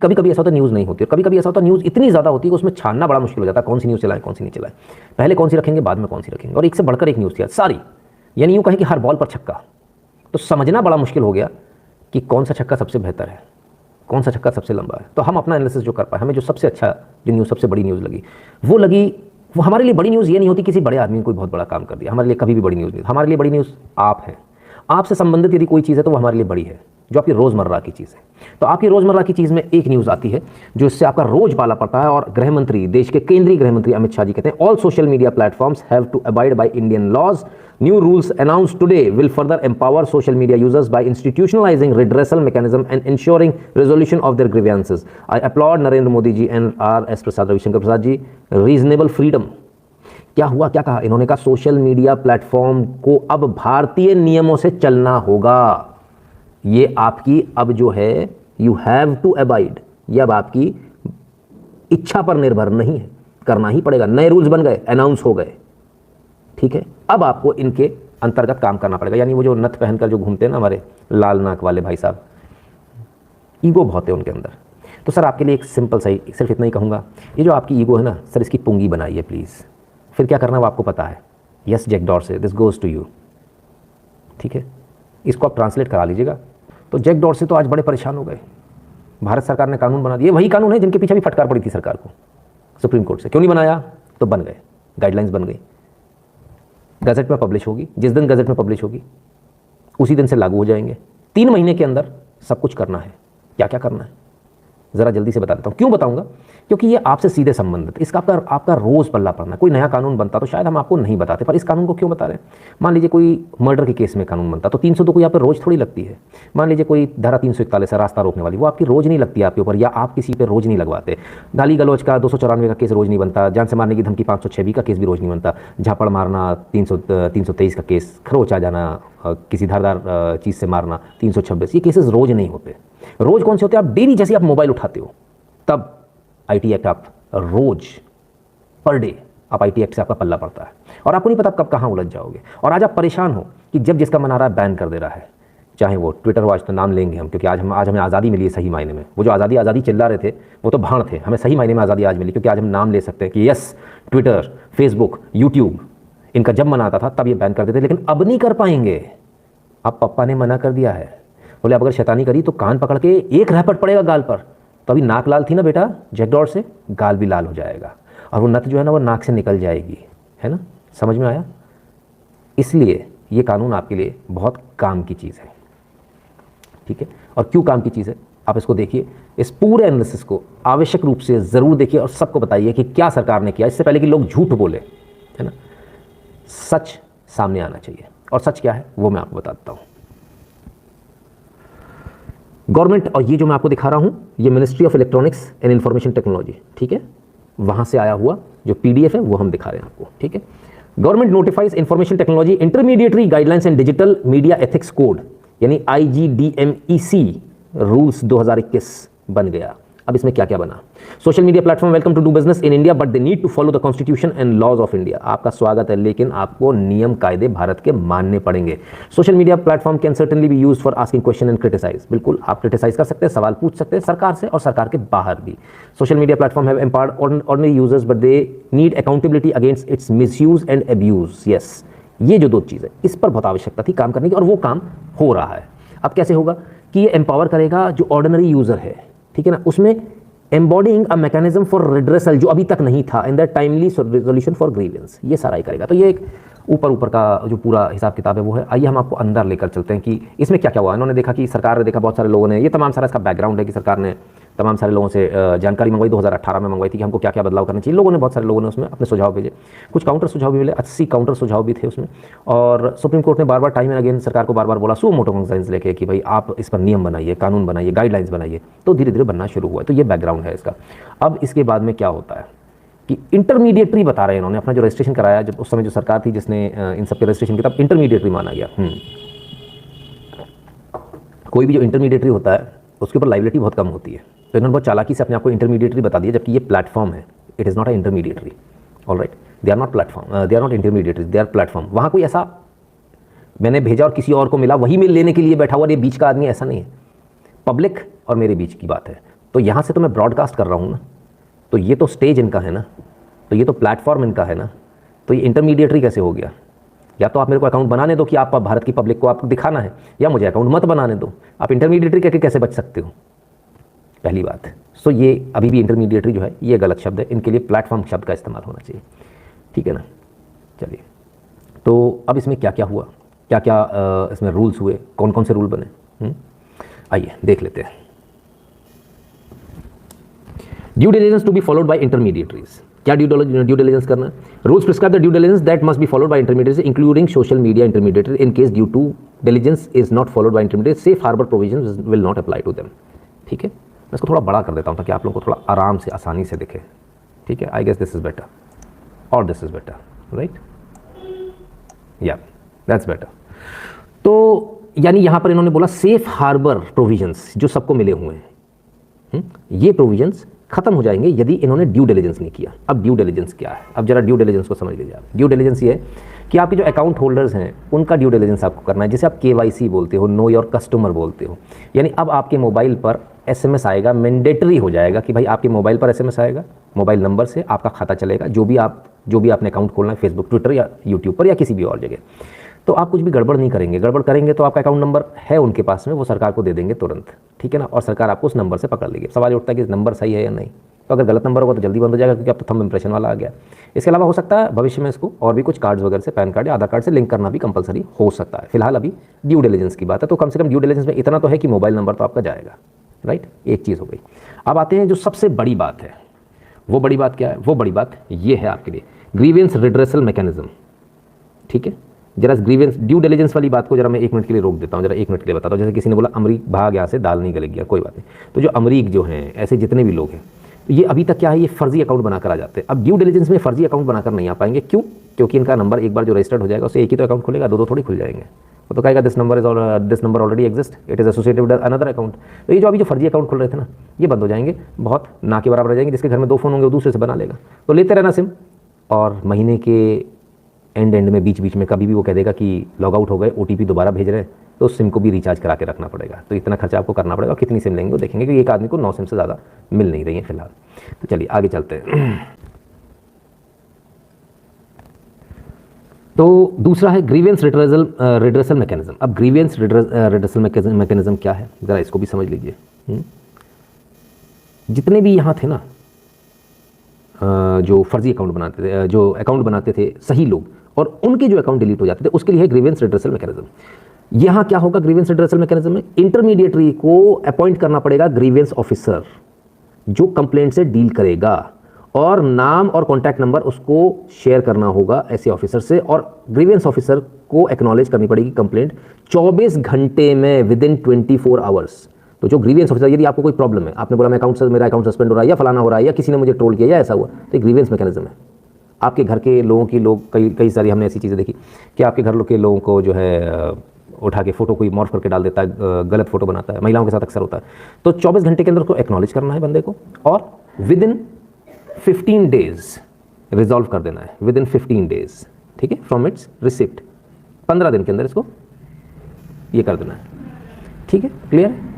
कभी कभी ऐसा होता है न्यूज़ नहीं होती, और कभी कभी ऐसा होता है न्यूज़ इतनी ज़्यादा होती है कि उसमें छानना बड़ा मुश्किल हो जाता है, कौन सी न्यूज़ चलाएं कौन सी नहीं चलाएं, पहले कौन सी रखेंगे बाद में कौन सी रखेंगे, और एक से बढ़कर एक न्यूज़ थी सारी, यानी यूँ कहें कि हर बॉल पर छक्का। तो समझना बड़ा मुश्किल हो गया कि कौन सा छक्का सबसे बेहतर है, कौन सा छक्का सबसे लंबा है। तो हम अपना एनालिसिस जो कर पाए, हमें जो सबसे अच्छा, जो न्यूज़ सबसे बड़ी न्यूज़ लगी, वो हमारे लिए बड़ी न्यूज़ ये नहीं होती किसी बड़े आदमी ने कोई बहुत बड़ा काम कर दिया, हमारे लिए कभी भी बड़ी न्यूज़ नहीं। हमारे लिए बड़ी न्यूज़ आप हैं, आपसे संबंधित यदि कोई चीज़ है तो वो हमारे लिए बड़ी है, जो आपकी रोज़मर्रा की चीज़ है। तो आपकी रोज़मर्रा की चीज़ में एक न्यूज़ आती है जो इससे आपका रोज़ पाला पड़ता है, और गृह मंत्री, देश के केंद्रीय गृह मंत्री अमित शाह जी कहते हैं, all social media platforms have to abide by Indian laws. New rules announced today will further empower social media users by institutionalizing redressal mechanism and ensuring resolution of their grievances. I applaud Narendra Modi ji and R.S. Prasad, Ravishankar Prasad ji. Reasonable freedom. क्या हुआ, क्या कहा इन्होंने? कहा social media platform को अब भारतीय नियमों से चलना होगा। ये आपकी अब जो है यू हैव टू अबाइड, ये अब आपकी इच्छा पर निर्भर नहीं है, करना ही पड़ेगा। नए रूल्स बन गए, अनाउंस हो गए, ठीक है। अब आपको इनके अंतर्गत काम करना पड़ेगा। यानी वो जो नथ पहनकर जो घूमते हैं ना हमारे लाल नाक वाले भाई साहब, ईगो बहुत है उनके अंदर। तो सर आपके लिए एक सिंपल सही सिर्फ इतना ही कहूँगा, ये जो आपकी ईगो है ना सर, इसकी पुंगी बनाइए प्लीज़। फिर क्या करना वो आपको पता है। Yes Jack Dorsey, this goes to you, ठीक है। इसको आप ट्रांसलेट करा लीजिएगा। तो जैक डॉर्से तो आज बड़े परेशान हो गए, भारत सरकार ने कानून बना दिए, वही कानून है जिनके पीछे भी फटकार पड़ी थी सरकार को सुप्रीम कोर्ट से। क्यों नहीं बनाया? तो बन गए, गाइडलाइंस बन गई, गजट में पब्लिश होगी, जिस दिन गजट में पब्लिश होगी उसी दिन से लागू हो जाएंगे। 3 महीने के अंदर सब कुछ करना है। क्या क्या करना है ज़रा जल्दी से बता देता हूँ। क्यों बताऊँगा? क्योंकि ये आपसे सीधे संबंधित, इसका आपका रोज़ पल्ला पड़ना। कोई नया कानून बनता तो शायद हम आपको नहीं बताते, पर इस कानून को क्यों बता रहे हैं? मान लीजिए कोई मर्डर के केस में कानून बनता तो 302 को यहाँ पर रोज़ थोड़ी लगती है। मान लीजिए कोई धारा 341 है रास्ता रोकने वाली, वो आपकी रोज़ नहीं लगती आपके ऊपर, या आप किसी पे रोज़ नहीं लगवाते। गाली गलौज का 294 का केस रोज़ नहीं बनता, जान से मारने की धमकी 506 का केस भी रोज़ नहीं बनता, झापड़ मारना 323 का केस, खरोच आ जाना, किसी धारदार चीज़ से मारना 326, ये केसेस रोज़ नहीं होते। रोज़ कौन से होते हैं? आप डेली जैसे आप मोबाइल उठाते हो तब आईटी एक्ट आप रोज पर डे आप आईटी एक्ट से आपका पल्ला पड़ता है, और आपको नहीं पता कब कहाँ उलझ जाओगे। और आज आप परेशान हो कि जब जिसका मन आ रहा है बैन कर दे रहा है, चाहे वो ट्विटर हो, आज तो नाम लेंगे हम क्योंकि आज हमें आज़ादी मिली है सही मायने में। वो जो आज़ादी चिल्ला रहे थे वो तो भाड़ थे, हमें सही मायने में आज़ादी आज मिली क्योंकि आज हम नाम ले सकते हैं कि यस ट्विटर, फेसबुक, यूट्यूब, इनका जब मन आता था तब ये बैन कर देते, लेकिन अब नहीं कर पाएंगे। अब पप्पा ने मना कर दिया है, बोले अब अगर शैतानी करी तो कान पकड़ के एक रैपट पड़ेगा गाल पर। तो अभी नाक लाल थी ना बेटा जैक डॉर्से से, गाल भी लाल हो जाएगा, और वो नथ जो है ना वो नाक से निकल जाएगी, है ना? समझ में आया? इसलिए ये कानून आपके लिए बहुत काम की चीज़ है, ठीक है। और क्यों काम की चीज़ है आप इसको देखिए, इस पूरे एनालिसिस को आवश्यक रूप से ज़रूर देखिए और सबको बताइए कि क्या सरकार ने किया, इससे पहले कि लोग झूठ बोले, है ना। सच सामने आना चाहिए, और सच क्या है वो मैं आपको बताता हूँ। गवर्नमेंट, और ये जो मैं आपको दिखा रहा हूँ ये ministry of electronics and information technology, ठीक है, वहाँ से आया हुआ जो पीडीएफ है वो हम दिखा रहे हैं आपको, ठीक है। Government notifies information technology intermediary guidelines and digital media ethics code, यानी IGDMEC रूल्स 2021 बन गया। अब इसमें क्या क्या बना? Social media platform welcome to do business in India but they need to follow the constitution and laws of India. आपका स्वागत है, लेकिन आपको नियम कायदे भारत के मानने पड़ेंगे। Social media platform can certainly be used for asking question and criticise. बिल्कुल आप क्रिटिसाइज कर सकते हैं, सवाल पूछ सकते हैं सरकार से और सरकार के बाहर भी। Social media platform have empowered ordinary users but they need accountability against it's misuse and abuse. Yes, ये जो 2 चीज़ है इस पर बहुत आवश्यकता थी काम करने की, और वो काम हो रहा है। अब कैसे होगा कि ये एम्पावर करेगा जो ऑर्डिनरी यूजर है, ठीक है ना, उसमें embodying a mechanism for redressal जो अभी तक नहीं था in that timely resolution for grievance, ये सारा ही करेगा। तो ये एक ऊपर का जो पूरा हिसाब किताब है वो है। आइए हम आपको अंदर लेकर चलते हैं कि इसमें क्या क्या हुआ। इन्होंने देखा कि सरकार ने देखा, बहुत सारे लोगों ने, ये तमाम सारा इसका बैकग्राउंड है कि सरकार ने तमाम सारे लोगों से जानकारी मंगवाई, 2018 में मंगवाई थी कि हमको क्या क्या बदलाव करना चाहिए। लोगों ने, बहुत सारे लोगों ने उसमें अपने सुझाव भेजे, कुछ काउंटर सुझाव भी मिले, 80 काउंटर सुझाव भी थे उसमें। और सुप्रीम कोर्ट ने बार बार टाइम एंड अगेन सरकार को बार बार बोला सो मोटो कंसाइंस लेके कि भाई आप इस पर नियम बनाइए, कानून बनाइए, गाइडलाइंस बनाइए। तो धीरे धीरे बनना शुरू हुआ है। तो ये बैकग्राउंड है इसका। अब इसके बाद में क्या होता है कि इंटरमीडिएटरी बता रहे हैं इन्होंने, अपना जो रजिस्ट्रेशन कराया, जब उस समय जो सरकार थी जिसने इन सब के रजिस्ट्रेशन किया, तब इंटरमीडिएटरी माना गया। कोई भी जो इंटरमीडिएटरी होता है उसके ऊपर लाइबिलिटी बहुत कम होती है, तो इन्होंने बहुत चालाकी से अपने आप को इंटरमीडिएटरी बता दिया, जबकि ये प्लेटफॉर्म है। It is not a intermediary, alright, they are not platform, they are not intermediary, they are platform. वहाँ कोई ऐसा मैंने भेजा और किसी और को मिला वही मैं लेने के लिए बैठा हुआ, ये बीच का आदमी, ऐसा नहीं है। पब्लिक और मेरे बीच की बात है, तो यहाँ से तो मैं ब्रॉडकास्ट कर रहा हूँ ना, तो ये तो स्टेज इनका है ना, तो ये तो प्लेटफॉर्म इनका है ना, तो ये इंटरमीडिएटरी कैसे हो गया? या तो आप मेरे को अकाउंट बनाने दो कि आप भारत की पब्लिक को आपको दिखाना है, या मुझे अकाउंट मत बनाने दो। आप इंटरमीडिएटरी करके कैसे बच सकते हो? पहली बात। सो ये अभी भी इंटरमीडिएटरी जो है ये गलत शब्द है, इनके लिए प्लेटफॉर्म शब्द का इस्तेमाल होना चाहिए, ठीक है ना। चलिए, तो अब इसमें क्या क्या हुआ, क्या क्या इसमें रूल्स हुए, कौन कौन से रूल बने, आइए देख लेते हैं। Due diligence to be followed by intermediaries. क्या ड्यू डिलिजेंस करना है? Rules prescribe the due diligence that must be followed by intermediaries including social media intermediary in case due to diligence is not followed by intermediate safe harbour provisions will not apply to them. ठीक है, मैं इसको थोड़ा बड़ा कर देता हूँ ताकि आप लोगों को थोड़ा आराम से आसानी से दिखे। ठीक है, I guess this is better और दिस इज बेटर, राइट? या दैट्स बेटर। तो यानी यहां पर इन्होंने बोला सेफ हार्बर प्रोविजंस जो सबको मिले हुए हैं, ये प्रोविजंस खत्म हो जाएंगे यदि इन्होंने ड्यू डिलिजेंस नहीं किया। अब ड्यू डिलिजेंस क्या है? अब जरा ड्यू डिलिजेंस को समझ लीजिए आप। ड्यू डिलिजेंस ये है कि आपके जो अकाउंट होल्डर्स हैं उनका ड्यू डिलिजेंस आपको करना है, जिसे आप केवाईसी बोलते हो, नो योर कस्टमर बोलते हो। यानी अब आपके मोबाइल पर एसएमएस आएगा, मैंडेटरी हो जाएगा कि भाई आपके मोबाइल पर एसएमएस आएगा, मोबाइल नंबर से आपका खाता चलेगा, जो भी आपने अकाउंट खोलना है फेसबुक, ट्विटर या यूट्यूब पर या किसी भी और जगह। तो आप कुछ भी गड़बड़ नहीं करेंगे। गड़बड़ करेंगे तो आपका अकाउंट नंबर है उनके पास में, वो सरकार को दे देंगे तुरंत, ठीक है ना, और सरकार आपको उस नंबर से पकड़ लेगी। सवाल उठता है कि नंबर सही है या नहीं। तो अगर गलत नंबर होगा तो जल्दी बंद हो जाएगा क्योंकि अब तो थंब इंप्रेशन वाला आ गया। इसके अलावा हो सकता है भविष्य में इसको और भी कुछ कार्ड्स वगैरह से, पैन कार्ड या आधार कार्ड से लिंक करना भी कंपलसरी हो सकता है। फिलहाल अभी ड्यू डिलिजेंस की बात है, तो कम से कम ड्यू डिलिजेंस में इतना तो है कि मोबाइल नंबर तो आपका जाएगा, राइट? एक चीज़ हो गई। अब आते हैं जो सबसे बड़ी बात है। वो बड़ी बात क्या है? वो बड़ी बात ये है आपके लिए ग्रीवेंस रिड्रेसल मैकेनिज्म। ठीक है, जरा ग्रीवेंस ड्यू डिलिजेंस वाली बात को जरा मैं 1 मिनट के लिए रोक देता हूँ, जरा 1 मिनट के लिए बताता हूँ। जैसे किसी ने बोला अमरीक भाग यहाँ से, दाल नहीं गल गया, कोई बात नहीं। तो जो अमरीक जो हैं, ऐसे जितने भी लोग हैं, ये अभी तक क्या है, ये फर्जी अकाउंट बनाकर आ जाते हैं। अब ड्यू डिलिजेंस में फर्जी अकाउंट बनाकर नहीं आ पाएंगे। क्यों? क्योंकि इनका नंबर एक बार जो रजिस्टर्ड हो जाएगा उससे एक ही तो अकाउंट खुलेगा, दो थोड़ी खुल जाएंगे। वो तो कहेगा this number already exist, it is associated with another account. तो ये जो अभी जो फर्जी अकाउंट खुल रहे थे ना, ये बंद हो जाएंगे, बहुत ना के बराबर रह जाएंगे। जिसके घर में 2 फ़ोन होंगे वो दूसरे से बना लेगा। तो लेते रहना सिम, और महीने के एंड में बीच में कभी भी वो कह देगा कि लॉग आउट हो गए, OTP दोबारा भेज रहे हैं, तो उस सिम को भी रिचार्ज करा के रखना पड़ेगा। तो इतना खर्चा आपको करना पड़ेगा। और कितनी सिम लेंगे वो देखेंगे कि एक आदमी को 9 सिम से ज़्यादा मिल नहीं रही है फिलहाल। तो चलिए आगे चलते हैं। तो दूसरा है ग्रीवेंस रिड्रेसल मैकेनिज्म। अब ग्रीवेंस रिड्रेसल मैकेनिज्म क्या है, ज़रा इसको भी समझ लीजिए। जितने भी यहाँ थे ना जो फर्जी अकाउंट बनाते थे, जो अकाउंट बनाते थे सही लोग, और उनके जो अकाउंट डिलीट हो जाते थे, उसके लिए है ग्रीवेंस रिड्रेसल मैकेनिज्म। यहाँ क्या होगा ग्रीवेंस रिड्रेसल मैकेनिज्म में? इंटरमीडिएटरी को अपॉइंट करना पड़ेगा ग्रीवेंस ऑफिसर, जो कंप्लेंट से डील करेगा, और नाम और कॉन्टैक्ट नंबर उसको शेयर करना होगा ऐसे ऑफिसर से, और ग्रीवेंस ऑफिसर को एक्नॉलेज करनी पड़ेगी कंप्लेंट 24 घंटे में, विदिन 24 आवर्स। तो जो ग्रीवेंस ऑफिसर, यदि आपको कोई प्रॉब्लम है, आपने बोला मेरा अकाउंट सस्पेंड हो रहा है या फलाना हो रहा है या किसी ने मुझे ट्रोल किया या ऐसा हुआ, तो ग्रीवेंस मैकेनिज्म है। आपके घर के लोगों की कई सारी हमने ऐसी चीज़ें देखी कि आपके घर के लोगों को जो है उठा के फोटो कोई मॉर्फ करके डाल देता है, गलत फोटो बनाता है, महिलाओं के साथ अक्सर होता है। तो 24 घंटे के अंदर उसको एक्नॉलेज करना है बंदे को, और विदिन 15 डेज रिजॉल्व कर देना है, विदिन 15 डेज, ठीक है, फ्रॉम इट्स रिसिप्ट। 15 दिन के अंदर इसको ये कर देना है, ठीक है, क्लियर है?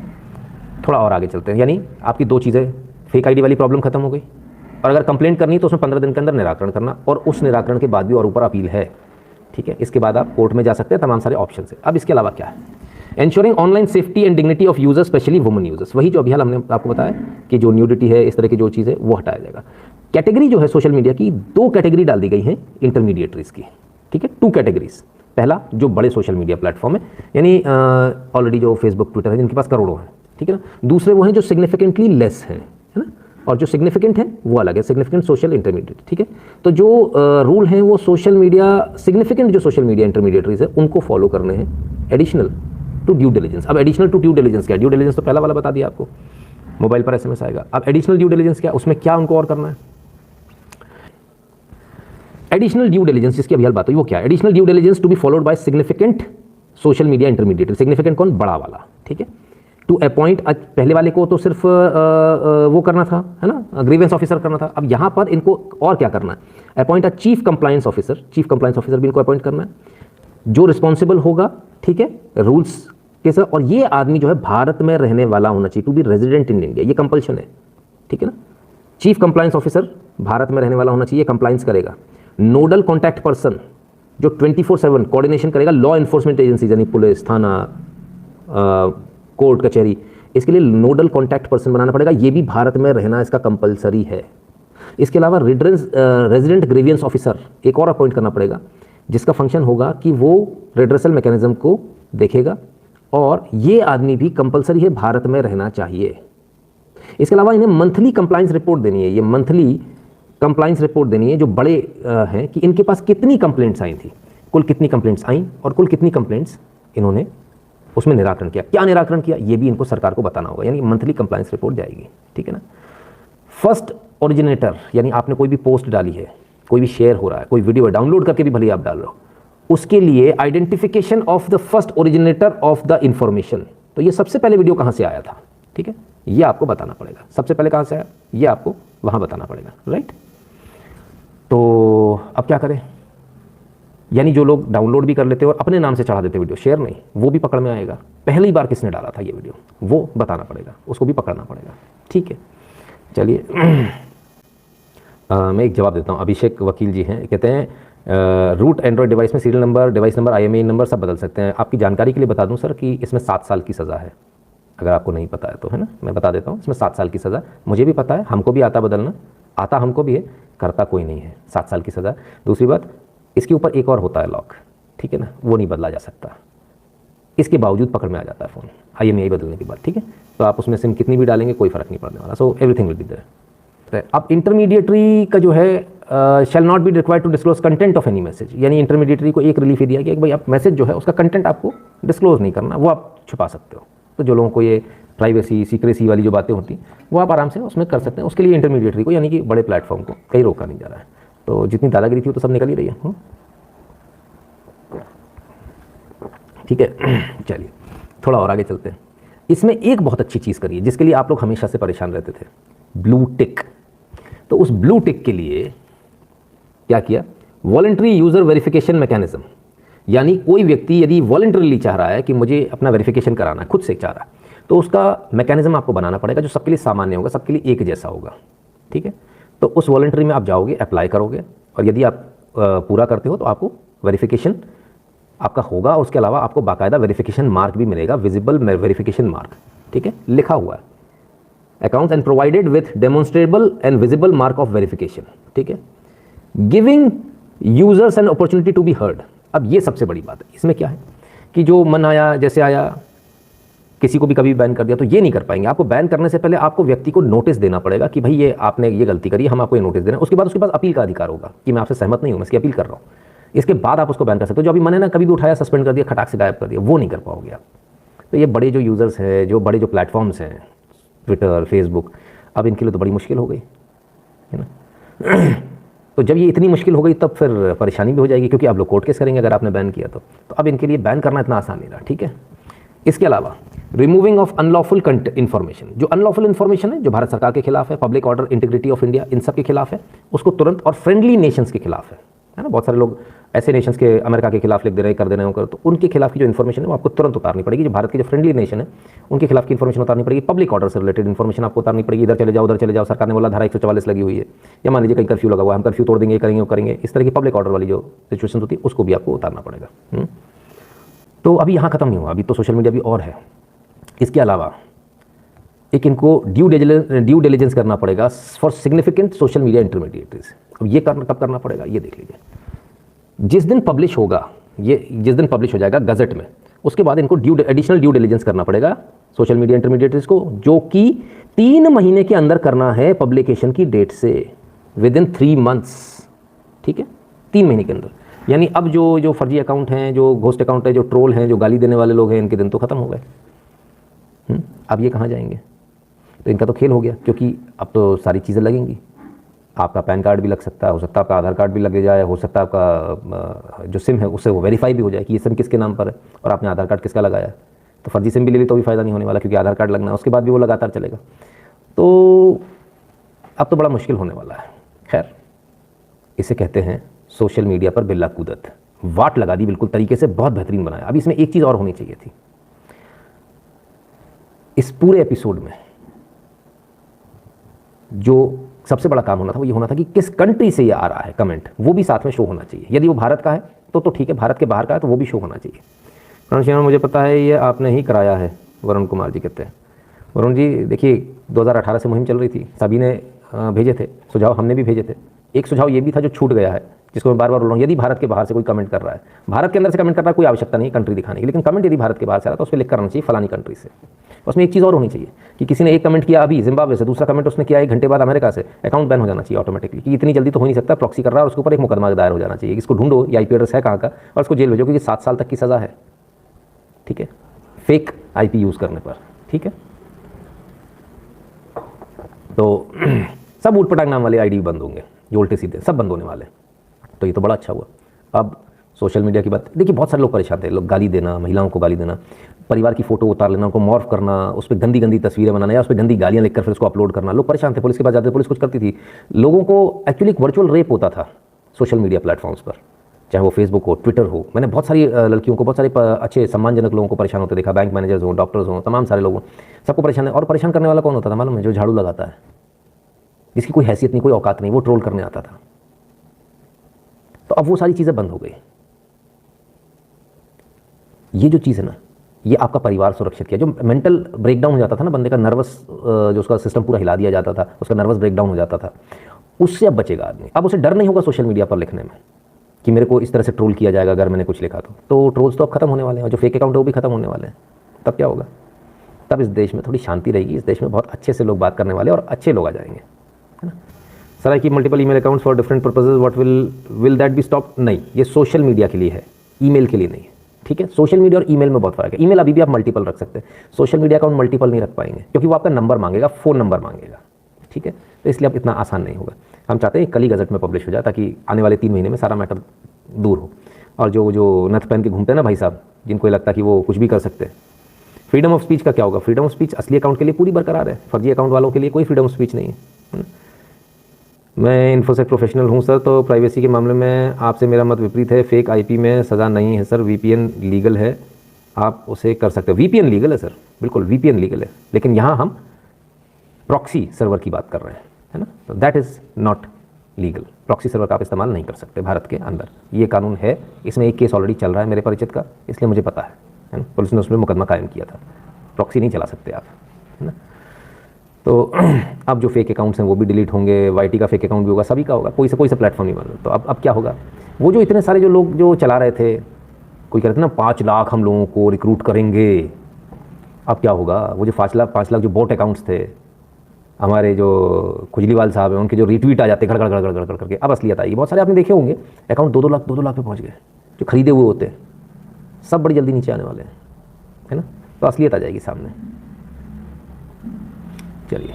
थोड़ा और आगे चलते हैं। यानी आपकी 2 चीज़ें, फेक आईडी वाली प्रॉब्लम खत्म हो गई, और अगर कंप्लेंट करनी है तो उसमें 15 दिन के अंदर निराकरण करना, और उस निराकरण के बाद भी और ऊपर अपील है, ठीक है। इसके बाद आप कोर्ट में जा सकते हैं, तमाम सारे ऑप्शन है। अब इसके अलावा क्या है? Ensuring online safety and dignity of users, specially women users. वही जो अभी हाल हमने आपको बताया कि जो न्यूडिटी है, इस तरह की जो चीज़ है वो हटाया जाएगा। कैटेगरी जो है सोशल मीडिया की, 2 कैटेगरी डाल दी गई हैं इंटरमीडिएटरीज की, ठीक है, 2 कैटेगरीज। पहला जो बड़े सोशल मीडिया प्लेटफॉर्म है, यानी ऑलरेडी जो फेसबुक, ट्विटर है, जिनके पास करोड़ों हैं, ठीक है ना। दूसरे वो हैं जो सिग्निफिकेंटली लेस हैं, है ना, और जो सिग्निफिकेंट है वो अलग है, सिग्निफिकेंट सोशल इंटरमीडिएट, ठीक है। तो जो रूल हैं वो सोशल मीडिया सिग्निफिकेंट जो सोशल मीडिया इंटरमीडिएटरीज है उनको फॉलो करने हैं, एडिशनल टू ड्यू डिलिजेंस। अब एडिशनल टू ड्यू डिलिजेंस क्या है? ड्यू डिलिजेंस तो पहला वाला बता दिया आपको, मोबाइल पर एसएमएस आएगा। अब एडिशनल ड्यू डिलिजेंस क्या, उसमें क्या उनको और करना है? एडिशनल ड्यू डिलिजेंस जिसकी अभी बात हुई वो क्या है? Additional due diligence to be followed by significant social media intermediate. Significant कौन? बड़ा वाला, ठीक है। टू अपॉइंट, पहले वाले को तो सिर्फ वो करना था, है ना, ग्रीवेंस ऑफिसर करना था। अब यहाँ पर इनको और क्या करना है? Appoint a chief compliance officer. Chief compliance officer भी इनको अपॉइंट करना है, जो रिस्पॉन्सिबल होगा, ठीक है, रूल्स सर, और ये आदमी जो है भारत में रहने वाला होना चाहिए, to be resident in India, ये कंपल्शन है, ठीक है ना। चीफ कंप्लायंस ऑफिसर भारत में रहने वाला होना चाहिए, कंप्लायंस करेगा। नोडल कॉन्टैक्ट पर्सन जो 24/7 कोऑर्डिनेशन करेगा लॉ एनफोर्समेंट एजेंसी यानी पुलिस, थाना, कोर्ट, कचहरी, इसके लिए नोडल कॉन्टैक्ट पर्सन बनाना पड़ेगा, ये भी भारत में रहना इसका कंपलसरी है। इसके अलावा रेजिडेंट ग्रीवियंस ऑफिसर एक और अपॉइंट करना पड़ेगा, जिसका फंक्शन होगा कि वो रिड्रेसल मैकेनिज्म को देखेगा, और ये आदमी भी कंपलसरी है, भारत में रहना चाहिए। इसके अलावा इन्हें मंथली कंप्लायंस रिपोर्ट देनी है, ये मंथली कंप्लायंस रिपोर्ट देनी है जो बड़े हैं कि इनके पास कितनी कंप्लेंट्स आई थी, कुल कितनी कंप्लेंट्स आई और कुल कितनी कंप्लेंट्स इन्होंने उसमें निराकरण किया, क्या निराकरण किया, ये भी इनको सरकार को बताना होगा, यानी मंथली कंप्लायंस रिपोर्ट जाएगी, ठीक है ना। फर्स्ट ओरिजिनेटर, यानी आपने कोई भी पोस्ट डाली है, कोई भी शेयर हो रहा है, कोई वीडियो डाउनलोड करके भी भले आप डाल रहे हो, उसके लिए identification of the first originator of the information, तो ये सबसे पहले वीडियो कहाँ से आया था, ठीक है, ये आपको बताना पड़ेगा, सबसे पहले कहाँ से आया ये आपको वहाँ बताना पड़ेगा, राइट। तो अब क्या करें, यानी जो लोग डाउनलोड भी कर लेते और अपने नाम से चढ़ा देते वीडियो, शेयर नहीं, वो भी पकड़ में आएगा, पहली बार किसने डाला था ये वीडियो वो बताना पड़ेगा, उसको भी पकड़ना पड़ेगा, ठीक है। चलिए मैं एक जवाब देता हूँ। अभिषेक वकील जी हैं, कहते हैं रूट एंड्रॉयड डिवाइस में serial number, device number, IMEI number सब बदल सकते हैं। आपकी जानकारी के लिए बता दूं सर कि इसमें 7 साल की सज़ा है, अगर आपको नहीं पता है तो, है ना, मैं बता देता हूँ, इसमें 7 साल की सज़ा, मुझे भी पता है, हमको भी आता बदलना, आता हमको भी है, करता कोई नहीं है, 7 साल की सज़ा। दूसरी बात, इसके ऊपर एक और होता है लॉक, ठीक है ना, वो नहीं बदला जा सकता, इसके बावजूद पकड़ में आ जाता है फ़ोन IMEI बदलने के बाद, ठीक है। तो आप उसमें सिम कितनी भी डालेंगे कोई फ़र्क नहीं पड़ने वाला, so everything will be there. अब इंटरमीडिएटरी का जो है shall not be required to disclose content of any message, यानी इंटरमीडिएटरी को एक रिलीफ दिया गया कि भाई आप मैसेज जो है उसका कंटेंट आपको डिस्क्लोज नहीं करना, वो आप छुपा सकते हो। तो जो लोगों को ये प्राइवेसी सीक्रेसी वाली जो बातें होती वो आप आराम से उसमें कर सकते हैं, उसके लिए इंटरमीडिएटरी को यानी कि बड़े प्लेटफॉर्म को कहीं रोका नहीं जा रहा है। तो जितनी दादागिरी थी वो तो सब निकल ही रही है, ठीक है। चलिए थोड़ा और आगे चलते हैं। इसमें एक बहुत अच्छी चीज़ करिए जिसके लिए आप लोग हमेशा से परेशान रहते थे, ब्लू टिक। तो उस ब्लू टिक के लिए क्या किया, वॉलंटरी यूज़र वेरिफिकेशन मैकेनिज्म, यानी कोई व्यक्ति यदि वॉलंटरीली चाह रहा है कि मुझे अपना वेरिफिकेशन कराना है, खुद से चाह रहा है, तो उसका मैकेनिज्म आपको बनाना पड़ेगा जो सबके लिए सामान्य होगा, सबके लिए एक जैसा होगा, ठीक है। तो उस वॉलंटरी में आप जाओगे, अप्लाई करोगे, और यदि आप पूरा करते हो तो आपको वेरिफिकेशन आपका होगा, और उसके अलावा आपको बाकायदा वेरिफिकेशन मार्क भी मिलेगा, विजिबल वेरिफिकेशन मार्क, ठीक है, लिखा हुआ है, accounts and provided with demonstrable and visible mark of verification, ठीक है, giving users an opportunity to be heard. अब ये सबसे बड़ी बात है, इसमें क्या है कि जो मन आया जैसे आया, किसी को भी कभी बैन कर दिया, तो ये नहीं कर पाएंगे। आपको बैन करने से पहले आपको व्यक्ति को नोटिस देना पड़ेगा कि भाई ये आपने ये गलती करी, हम आपको ये नोटिस दे रहे हैं। उसके बाद उसके पास अपील का अधिकार होगा कि मैं आपसे सहमत नहीं हूँ, मैं इसकी अपील कर रहा हूँ, इसके बाद आप उसको बैन कर सकते हो। जो अभी मैंने ना कभी भी उठाया, सस्पेंड कर दिया, खटाक से गायब कर दिया, वो नहीं कर पाओगे आप। तो ये बड़े जो यूज़र्स हैं, जो बड़े जो प्लेटफॉर्म्स हैं, ट्विटर, फेसबुक, अब इनके लिए तो बड़ी मुश्किल हो गई है ना। तो जब ये इतनी मुश्किल हो गई तब फिर परेशानी भी हो जाएगी, क्योंकि आप लोग कोर्ट केस करेंगे अगर आपने बैन किया तो अब इनके लिए बैन करना इतना आसान नहीं रहा, ठीक है। इसके अलावा रिमूविंग ऑफ अनलॉफुल इन्फॉर्मेशन, जो अनलॉफुल इन्फॉर्मेशन है, जो भारत सरकार के खिलाफ है, public order, integrity of India, इन सब के खिलाफ है, उसको तुरंत, और फ्रेंडली नेशंस के खिलाफ है ना। बहुत सारे लोग ऐसे नेशंस के अमेरिका के खिलाफ लिख दे रहे हैं, कर दे रहे हैं, तो उनके खिलाफ की जो इन्फॉर्मेशन है वो आपको तुरंत उतारनी पड़ेगी। जो भारत के जो फ्रेंडली नेशन है उनके खिलाफ की इन्फॉर्मेशन उतारनी पड़ेगी। पब्लिक ऑर्डर से रिलेटेड इन्फॉर्मेशन आपको उतारनी पड़ेगी, इधर चले जाओ उधर चले जाओ, सरकार ने बोला धारा 144 लगी हुई है, या मान लीजिए कहीं कर्फ्यू लगा हुआ है, हम कर्फ्यू तोड़ देंगे, ये करेंगे वो करेंगे, इस तरह की पब्लिक ऑर्डर वाली जो सिचुएशन होती है उसको भी आपको उतारना पड़ेगा। तो अभी यहाँ खत्म नहीं हुआ, अभी तो सोशल मीडिया भी और है। इसके अलावा एक इनको ड्यू डिलिजेंस करना पड़ेगा for significant social media intermediaries. अब ये कब करना पड़ेगा ये देख लीजिए। जिस दिन पब्लिश होगा, ये जिस दिन पब्लिश हो जाएगा गजट में, उसके बाद इनको एडिशनल ड्यू डिलिजेंस करना पड़ेगा सोशल मीडिया इंटरमीडिएटरीज को, जो कि 3 महीने के अंदर करना है पब्लिकेशन की डेट से, विद इन 3 मंथ्स, ठीक है, 3 महीने के अंदर। यानी अब जो फर्जी अकाउंट हैं, जो घोस्ट अकाउंट है, जो ट्रोल हैं, जो गाली देने वाले लोग हैं, इनके दिन तो खत्म हो गए। अब ये कहाँ जाएंगे? तो इनका तो खेल हो गया, क्योंकि अब तो सारी चीज़ें लगेंगी। आपका पैन कार्ड भी लग सकता है, हो सकता है आपका आधार कार्ड भी लग जाए, हो सकता है आपका जो सिम है उससे वो वेरीफाई भी हो जाए कि ये सिम किसके नाम पर है और आपने आधार कार्ड किसका लगाया है। तो फर्जी सिम भी ले ली तो भी फ़ायदा नहीं होने वाला, क्योंकि आधार कार्ड लगना है, उसके बाद भी वो लगातार चलेगा। तो अब तो बड़ा मुश्किल होने वाला है। खैर, इसे कहते हैं सोशल मीडिया पर बिल्ला कूदत। वाट लगा दी बिल्कुल तरीके से, बहुत बेहतरीन बनाया। अभी इसमें एक चीज़ और होनी चाहिए थी। इस पूरे एपिसोड में जो सबसे बड़ा काम होना था वो ये होना था कि किस कंट्री से ये आ रहा है कमेंट, वो भी साथ में शो होना चाहिए। यदि वो भारत का है तो ठीक है, भारत के बाहर का है तो वो भी शो होना चाहिए। प्रणशील, मुझे पता है ये आपने ही कराया है, वरुण कुमार जी कहते हैं। वरुण जी देखिए, 2018 से मुहिम चल रही थी, सभी ने भेजे थे सुझाव, हमने भी भेजे थे। एक सुझाव ये भी था जो छूट गया है, जिसको मैं बार बार बोल रहा हूँ, यदि भारत के बाहर से कोई कमेंट कर रहा है, भारत के अंदर से कमेंट कर रहा है, कोई आवश्यकता नहीं कंट्री दिखाने की, लेकिन कमेंट यदि भारत के बाहर से आ रहा है तो उस पर लिख करना चाहिए फलानी कंट्री से। उसमें एक चीज़ और होनी चाहिए कि किसी ने एक कमेंट किया अभी जिम्बाब्वे से, दूसरा कमेंट उसने किया 1 घंटे बाद अमेरिका से, अकाउंट बैन हो जाना चाहिए ऑटोमेटिकली, कि इतनी जल्दी तो हो नहीं सकता, प्रॉक्सी कर रहा है और उसके ऊपर एक मुकदमा दायर हो जाना चाहिए, इसको ढूंढो ये IP एड्रेस है कहाँ का और उसको जेल भेजो, क्योंकि 7 साल तक की सज़ा है, ठीक है, फेक IP यूज़ करने पर, ठीक है। तो सब ऊटपटांग नाम वाले ID बंद होंगे, जो उल्टे सीधे सब बंद होने वाले। तो ये तो बड़ा अच्छा हुआ। अब सोशल मीडिया की बात देखिए, बहुत सारे लोग परेशान थे, लोग गाली देना, महिलाओं को गाली देना, परिवार की फोटो उतार लेना, उनको मॉर्फ करना, उस पर गंदी गंदी तस्वीरें बनाना या उस पर गंदी गालियाँ लिखकर फिर उसको अपलोड करना। लोग परेशान थे, पुलिस के पास जाते, पुलिस कुछ करती थी। लोगों को एक्चुअली एक वर्चुअल रेप होता था सोशल मीडिया प्लेटफॉर्म्स पर, चाहे वो फेसबुक हो, ट्विटर हो। मैंने बहुत सारी लड़कियों को, बहुत सारे अच्छे सम्मानजनक लोगों को परेशान होते देखा, बैंक मैनेजर्स हों, डॉक्टर्स हों, तमाम सारे लोगों, सबको परेशान है। और परेशान करने वाला कौन होता था मालूम है? जो झाड़ू लगाता है, जिसकी कोई हैसियत नहीं, कोई औकात नहीं, वो ट्रोल करने आता था। तो अब वो सारी चीज़ें बंद हो गई। ये जो चीज़ है ना, ये आपका परिवार सुरक्षित किया। जो मेंटल ब्रेकडाउन हो जाता था ना बंदे का, नर्वस जो उसका सिस्टम पूरा हिला दिया जाता था, उसका नर्वस ब्रेकडाउन हो जाता था, उससे अब बचेगा आदमी। अब उसे डर नहीं होगा सोशल मीडिया पर लिखने में कि मेरे को इस तरह से ट्रोल किया जाएगा अगर मैंने कुछ लिखा तो ट्रोल्स तो अब खत्म होने वाले हैं, और जो फेक अकाउंट है वो भी खत्म होने वाले हैं। तब क्या होगा? तब इस देश में थोड़ी शांति रहेगी, इस देश में बहुत अच्छे से लोग बात करने वाले और अच्छे लोग आ जाएंगे, है ना। Sir I keep multiple email accounts for different purposes, what will that be stop? नहीं, ये सोशल मीडिया के लिए है, ईमेल के लिए नहीं है, ठीक है। सोशल मीडिया और ईमेल में बहुत फर्क है। ईमेल अभी भी आप मल्टीपल रख सकते हैं, सोशल मीडिया अकाउंट मल्टीपल नहीं रख पाएंगे, क्योंकि वो आपका नंबर मांगेगा, फ़ोन नंबर मांगेगा, ठीक है। तो इसलिए अब इतना आसान नहीं होगा। हम चाहते हैं कल ही गजट में पब्लिश हो जाए, ताकि आने वाले 3 महीने में सारा मैटर दूर हो। और जो नथ पहन के घूमते हैं ना भाई साहब, जिनको लगता है कि वो कुछ भी कर सकते हैं, फ्रीडम ऑफ स्पीच का क्या होगा? फ्रीडम ऑफ स्पीच असली अकाउंट के लिए पूरी बरकरार है, फर्जी अकाउंट वालों के लिए कोई फ्रीडम ऑफ स्पीच नहीं है। मैं इन्फोसेक प्रोफेशनल हूं सर, तो प्राइवेसी के मामले में आपसे मेरा मत विपरीत है। फेक IP में सज़ा नहीं है सर, VPN लीगल है, आप उसे कर सकते हो। VPN लीगल है सर, बिल्कुल VPN लीगल है, लेकिन यहाँ हम प्रॉक्सी सर्वर की बात कर रहे हैं, है ना। तो that is not legal. Proxy server का आप इस्तेमाल नहीं कर सकते भारत के अंदर, ये कानून है। इसमें एक केस ऑलरेडी चल रहा है मेरे परिचित का, इसलिए मुझे पता है ना। पुलिस ने उसमें मुकदमा कायम किया था। प्रॉक्सी नहीं चला सकते आप, है ना। तो अब जो फेक अकाउंट्स हैं वो भी डिलीट होंगे, YT का फेक अकाउंट भी होगा, सभी का होगा, कोई से प्लेटफॉर्म नहीं बन रहा। तो अब क्या होगा? वो जो इतने सारे जो लोग जो चला रहे थे, कोई कहते थे ना 5 लाख हम लोगों को रिक्रूट करेंगे, अब क्या होगा? वो जो 5 लाख जो बोट अकाउंट्स थे, हमारे जो खुजलीवाल साहब हैं, उनके जो रिट्वीट आ जाते गड़ गड़ करके, अब असलियत आएगी। बहुत सारे आपने देखे होंगे अकाउंट 2-2 लाख पे पहुँच गए, जो खरीदे हुए होते हैं, सब बड़ी जल्दी नीचे आने वाले हैं, है ना। तो असलियत आ जाएगी सामने। चलिए,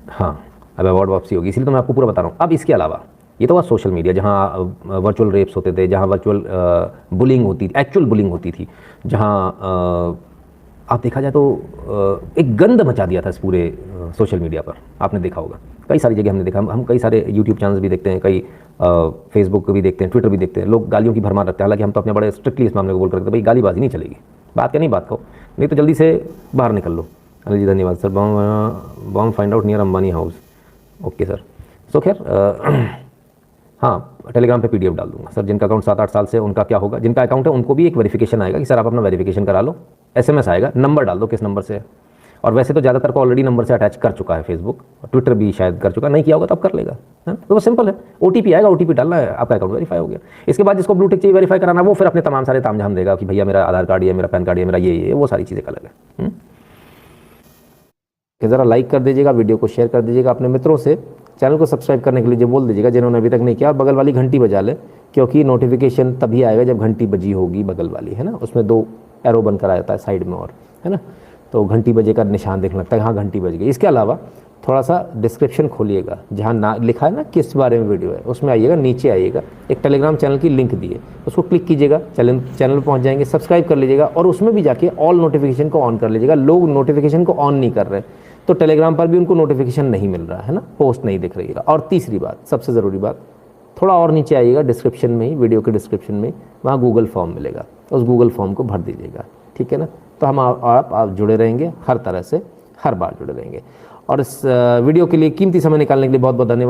हाँ, अब अवार्ड वापसी होगी, इसलिए तो मैं आपको पूरा बता रहा हूँ। अब इसके अलावा ये तो बात सोशल मीडिया, जहाँ वर्चुअल रेप्स होते थे, जहाँ वर्चुअल बुलिंग होती थी, एक्चुअल बुलिंग होती थी, जहाँ आप देखा जाए तो एक गंद मचा दिया था इस पूरे सोशल मीडिया पर। आपने देखा होगा, कई सारी जगह हमने देखा, हम कई सारे यूट्यूब चैनल्स भी देखते हैं, कई फेसबुक भी देखते हैं, ट्विटर भी देखते हैं, लोग गालियों की भरमार रखते हैं। हालांकि हम तो अपने बड़े स्ट्रिक्टली इस मामले को बोल कर रखते हैं, भाई गालीबाजी नहीं चलेगी, बात क्या नहीं बात कहो, नहीं तो जल्दी से बाहर निकल लो। अनिल जी धन्यवाद sir. Bomb find out near Ambani house, okay sir. So खैर हाँ, टेलीग्राम पे PDF डाल दूंगा सर। जिनका अकाउंट 7-8 साल से, उनका क्या होगा? जिनका अकाउंट है उनको भी एक वेरिफिकेशन आएगा कि सर आप अपना वेरिफिकेशन करा लो, SMS आएगा, नंबर डाल दो किस नंबर से है। और वैसे तो ज़्यादातर को ऑलरेडी नंबर से अटैच कर चुका है फेसबुक, ट्विटर भी शायद कर चुका, नहीं किया होगा तब कर लेगा, है ना। तो वो सिंपल है, OTP आएगा, OTP डालना है, आपका अकाउंट वेरीफाई हो गया। इसके बाद जिसको ब्लू टिक चाहिए वेरीफाई कराना, वो फिर अपने तमाम सारे तामझाम देगा कि भैया मेरा आधार कार्ड ये, मेरा पैन कार्ड ये, मेरा ये वो सारी चीज़ें अलग है। कि ज़रा लाइक कर दीजिएगा, वीडियो को शेयर कर दीजिएगा अपने मित्रों से, चैनल को सब्सक्राइब करने के लिए जो बोल दीजिएगा जिन्होंने अभी तक नहीं किया, और बगल वाली घंटी बजा ले, क्योंकि नोटिफिकेशन तभी आएगा जब घंटी बजी होगी बगल वाली, है ना। उसमें 2 एरो बनकर आ जाता है साइड में, और है ना, तो घंटी बजे का निशान देखने लगता है, हाँ घंटी बज गई। इसके अलावा थोड़ा सा डिस्क्रिप्शन खोलिएगा, जहाँ ना लिखा है ना किस बारे में वीडियो है, उसमें आइएगा, नीचे आइएगा, एक टेलीग्राम चैनल की लिंक दी है, उसको क्लिक कीजिएगा, चैनल पर पहुँच जाएंगे, सब्सक्राइब कर लीजिएगा, और उसमें भी जाके ऑल नोटिफिकेशन को ऑन कर लीजिएगा। लोग नोटिफिकेशन को ऑन नहीं कर रहे, तो टेलीग्राम पर भी उनको नोटिफिकेशन नहीं मिल रहा है ना, पोस्ट नहीं दिख रही है। और तीसरी बात, सबसे ज़रूरी बात, थोड़ा और नीचे आइएगा, डिस्क्रिप्शन में ही, वीडियो के डिस्क्रिप्शन में, वहाँ गूगल फॉर्म मिलेगा, उस गूगल फॉर्म को भर दीजिएगा, ठीक है ना। तो हम आप जुड़े रहेंगे, हर तरह से हर बार जुड़े रहेंगे। और इस वीडियो के लिए कीमती समय निकालने के लिए बहुत बहुत धन्यवाद।